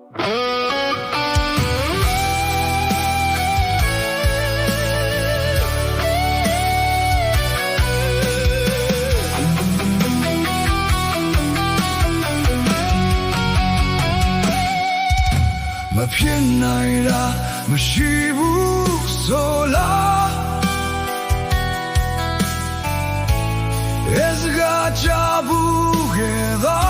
မဖြစ်နိုင်တာမရှိဘူးဆိုလားစကားချဘူးခဲ့တာ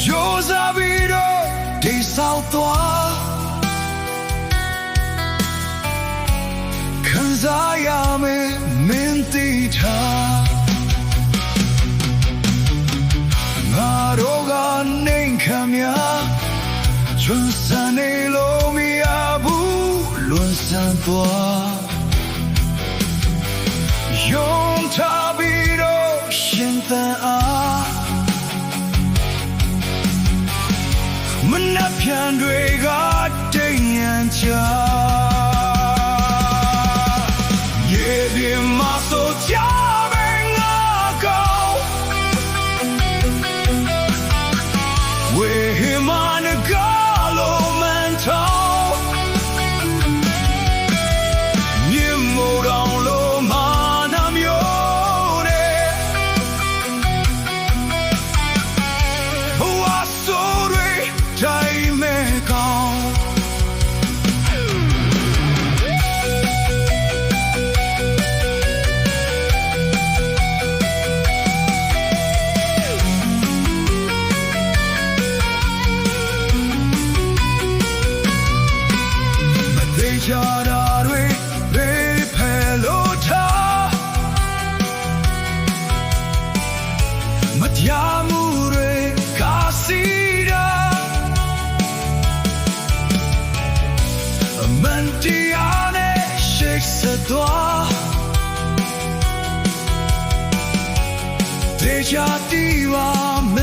ကြိုးစားပြီးတော့ဒီဆောက်သွားခံစားရမယ်မင်းသိထားငါတို့ကနေခံမြချွန်းစံနေလို့မရဘူးလွန်ဆန်းသွားယုံထားပြီးတော့ရှင်သန်အားမနှက်ပြန်တွေကတိမ်ညံချရေဒီမဆိုချမယ်ငါကောင်းဝေဟမနကလိုမန်ထောင်းမြင်မို့တော်လို့မာနာမျိုးနဲ့ဘဝဆိုတွေတိုင်းမဲ့ကောင်းချာတာတွေဘေးဖယ်လို့ထားမတရားမှုတွေကာစီတာအမှန်တရားနဲ့ရှိတ်ဆက်သွားတေချာတီပါမ